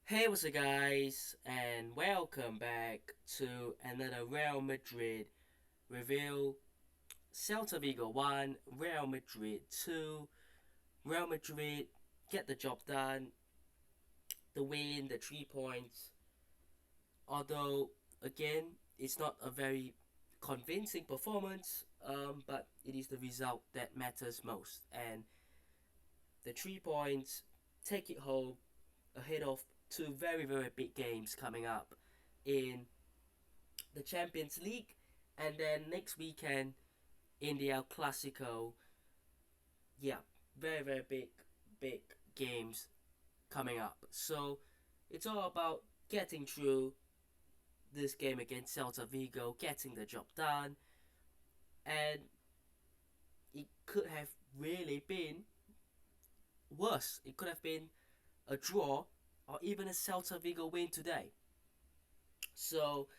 Hey, what's up, guys, and welcome back to another Real Madrid review. Celta Vigo 1, Real Madrid 2. Real Madrid get the job done, the win, the 3 points. Although, again, it's not a very convincing performance, but it is the result that matters most. And the 3 points take it home ahead of two very, very big games coming up in the Champions League, and then next weekend in the El Clasico. Yeah, very very big games coming up. So it's all about getting through this game against Celta Vigo, getting the job done, and it could have really been worse. It could have been a draw or even a Celta Vigo win today. So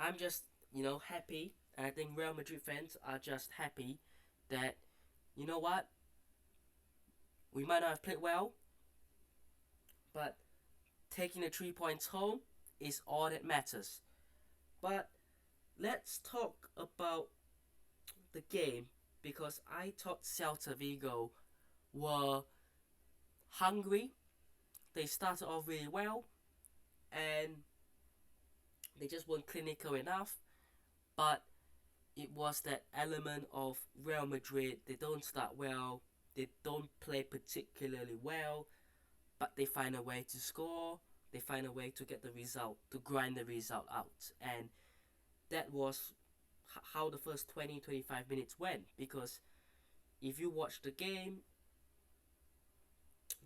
I'm just happy, and I think Real Madrid fans are just happy that you know what, we might not have played well, but taking the 3 points home is all that matters. But let's talk about the game because I thought Celta Vigo were hungry. They started off really well and they just weren't clinical enough. But it was that element of Real Madrid. They don't start well, they don't play particularly well, but they find a way to score. They find a way to get the result, to grind the result out. And that was how the first 20 25 minutes went. Because if you watch the game,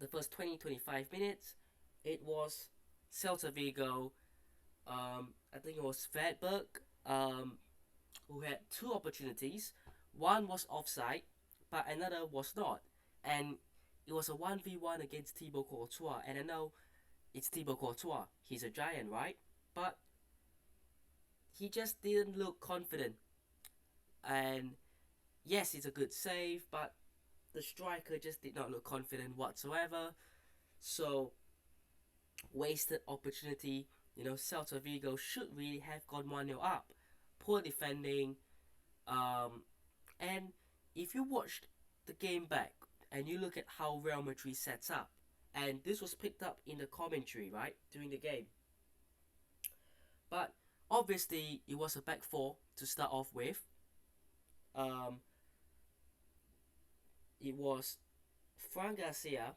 the first 20 25 minutes, it was Celta Vigo. I think it was Fedberg who had two opportunities. One was offside, but another was not. And it was a 1v1 against Thibaut Courtois. And I know it's Thibaut Courtois. He's a giant, right? But he just didn't look confident. And yes, it's a good save, but the striker just did not look confident whatsoever. So, wasted opportunity. Celta Vigo should really have gone 1-0 up. Poor defending. And if you watched the game back and you look at how Real Madrid sets up, and this was picked up in the commentary, right, during the game. But obviously, it was a back four to start off with. Um, it was Fran Garcia,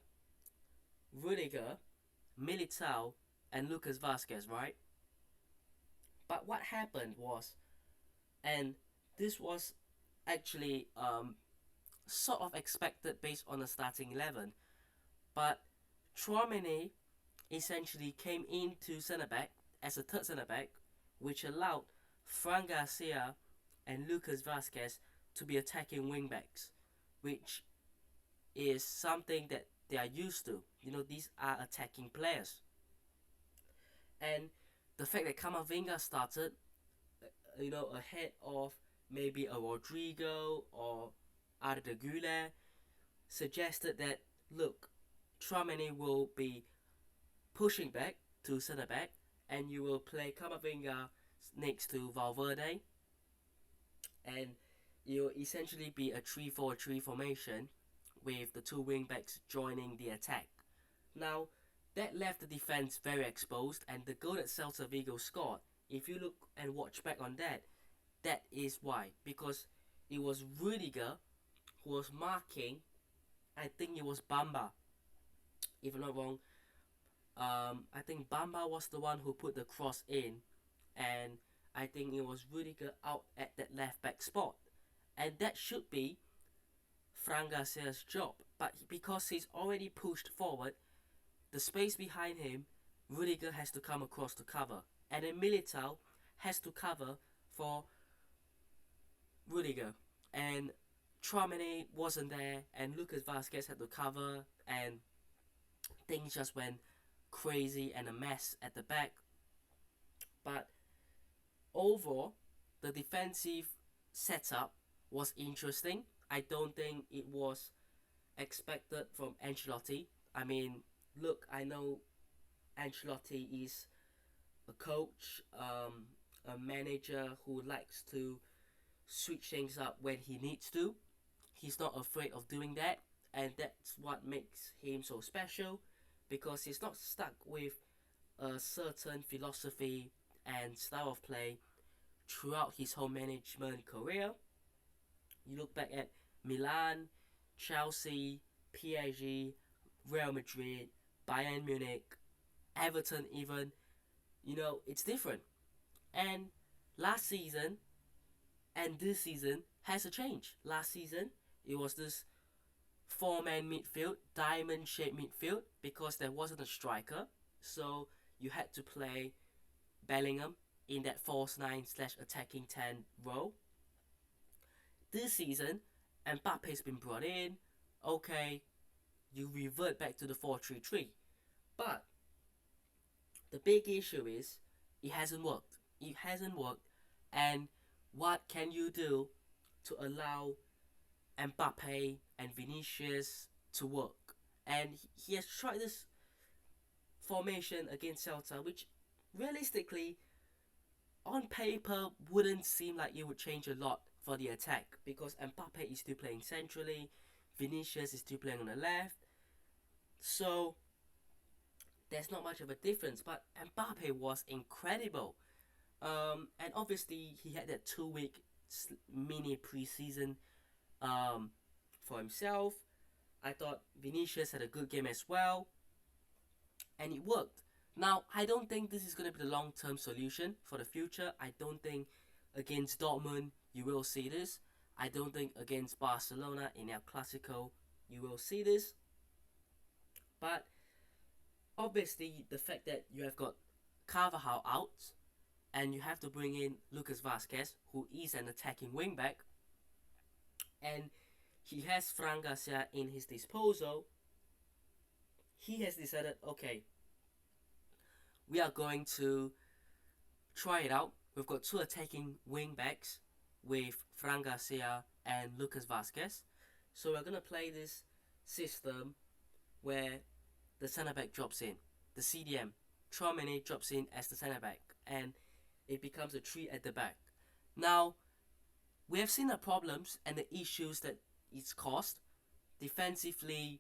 Rudiger, Militao, and Lucas Vasquez, right? But what happened was, and this was actually sort of expected based on the starting 11, but Chouameni essentially came into centre back as a third centre back, which allowed Fran Garcia and Lucas Vasquez to be attacking wing backs, which is something that they are used to. These are attacking players. And the fact that Camavinga started, ahead of maybe a Rodrigo or Arda Güler, suggested that, look, Tramini will be pushing back to centre back, and you will play Camavinga next to Valverde, and you'll essentially be a 3-4-3 formation with the two wing backs joining the attack. Now, that left the defense very exposed, and the goal that Celta Vigo scored, if you look and watch back on that, that is why. Because it was Rudiger who was marking, I think it was Bamba, if I'm not wrong. I think Bamba was the one who put the cross in, and I think it was Rudiger out at that left back spot. And that should be Fran Garcia's job. But because he's already pushed forward, the space behind him, Rudiger has to come across to cover. And then Militao has to cover for Rudiger. And Tramini wasn't there, and Lucas Vasquez had to cover, and things just went crazy and a mess at the back. But overall, the defensive setup was interesting. I don't think it was expected from Ancelotti. I mean, look, I know Ancelotti is a coach, a manager who likes to switch things up when he needs to. He's not afraid of doing that, and that's what makes him so special because he's not stuck with a certain philosophy and style of play throughout his whole management career. You look back at Milan, Chelsea, PSG, Real Madrid, Bayern Munich, Everton, even, it's different. And last season and this season has a change. Last season, it was this four-man midfield, diamond-shaped midfield, because there wasn't a striker. So you had to play Bellingham in that false nine slash attacking 10 role. This season, Mbappe's been brought in. Okay, you revert back to the 4-3-3. But the big issue is it hasn't worked. It hasn't worked. And what can you do to allow Mbappe and Vinicius to work? And he has tried this formation against Celta, which realistically, on paper, wouldn't seem like it would change a lot for the attack because Mbappe is still playing centrally, Vinicius is still playing on the left. So there's not much of a difference, but Mbappe was incredible. And obviously, he had that 2 week mini preseason for himself. I thought Vinicius had a good game as well, and it worked. Now, I don't think this is going to be the long term solution for the future. I don't think against Dortmund you will see this. I don't think against Barcelona in El Clasico you will see this. But obviously, the fact that you have got Carvajal out and you have to bring in Lucas Vazquez, who is an attacking wingback, and he has Fran Garcia in his disposal, he has decided, okay, we are going to try it out. We've got two attacking wingbacks with Fran Garcia and Lucas Vazquez. So we're going to play this system where the centre back drops in, the CDM. Traoré drops in as the centre back, and it becomes a three at the back. Now, we have seen the problems and the issues that it's caused. Defensively,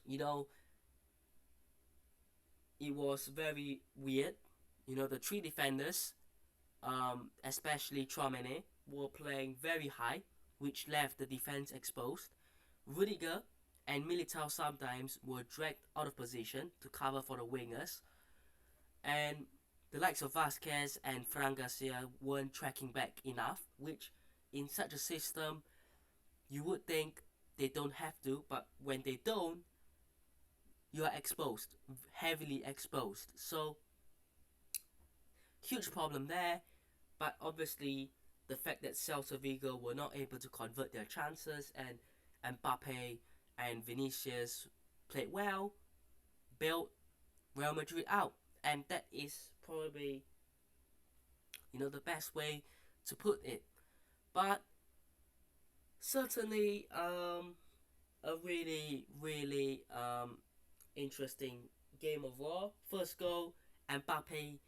it was very weird. The three defenders, especially Traoré, were playing very high, which left the defense exposed. Rudiger and Militao sometimes were dragged out of position to cover for the wingers. And the likes of Vazquez and Fran Garcia weren't tracking back enough, which in such a system, you would think they don't have to, but when they don't, you are exposed, heavily exposed. So, huge problem there, but obviously, the fact that Celta Vigo were not able to convert their chances and Mbappe and Vinicius played well, bailed Real Madrid out. And that is probably, the best way to put it. But certainly, a really, really interesting game overall. First goal, Mbappe,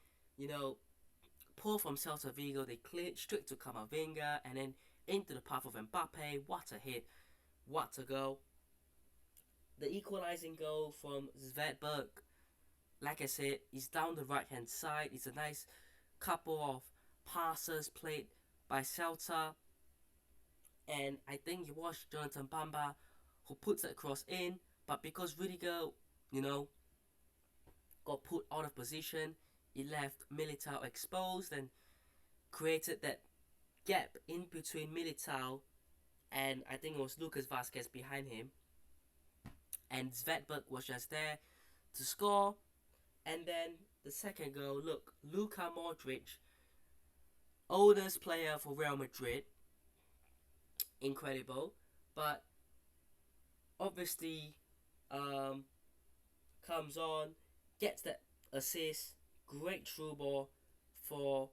pull from Celta Vigo. They cleared straight to Camavinga and then into the path of Mbappe. What a hit. What a goal. The equalizing goal from Svedberg, like I said, is down the right hand side. It's a nice couple of passes played by Celta. And I think it was Jonathan Bamba who puts that cross in. But because Rudiger, got put out of position, it left Militao exposed and created that gap in between Militao and I think it was Lucas Vazquez behind him. And Svedberg was just there to score. And then the second goal, look, Luka Modric, oldest player for Real Madrid, incredible, but obviously comes on, gets that assist, great through ball for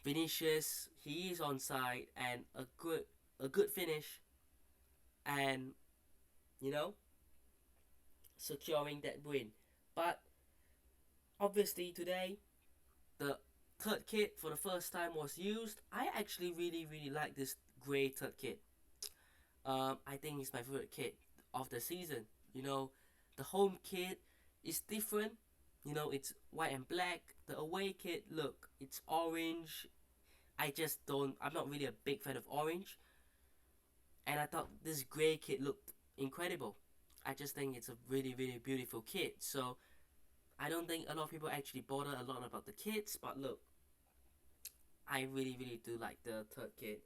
Vinicius. He is onside and a good finish, and securing that win. But obviously today, the third kit for the first time was used. I actually really like this grey third kit. I think it's my favorite kit of the season. You know, the home kit is different. You know, it's white and black. The away kit, look, it's orange. I just don't. I'm not really a big fan of orange, and I thought this grey kit looked incredible. I just think it's a really beautiful kit. So I don't think a lot of people actually bother a lot about the kits, but look, I really do like the third kit.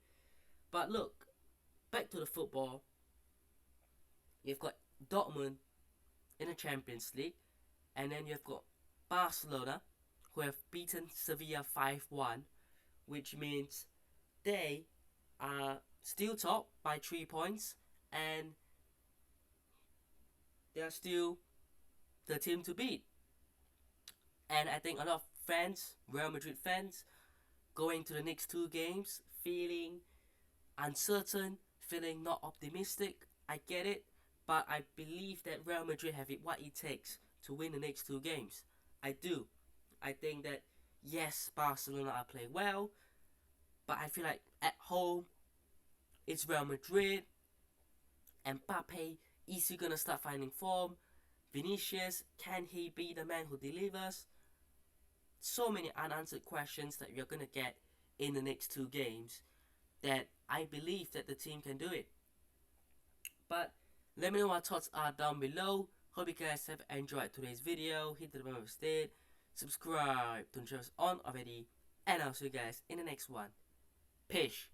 But look, back to the football. You've got Dortmund in the Champions League, and then you've got Barcelona, who have beaten Sevilla 5-1, which means they are still top by 3 points, and they are still the team to beat. And I think a lot of fans, Real Madrid fans, going to the next two games feeling uncertain, feeling not optimistic. I get it, but I believe that Real Madrid have it what it takes to win the next two games. I do. I think that yes, Barcelona are playing well, but I feel like at home it's Real Madrid. And Mbappé, is he gonna start finding form? Vinicius, can he be the man who delivers? So many unanswered questions that you're gonna get in the next two games that I believe that the team can do it. But let me know what thoughts are down below. Hope you guys have enjoyed today's video. Hit the button if you did. Subscribe to the channel on already. And I'll see you guys in the next one. Peace.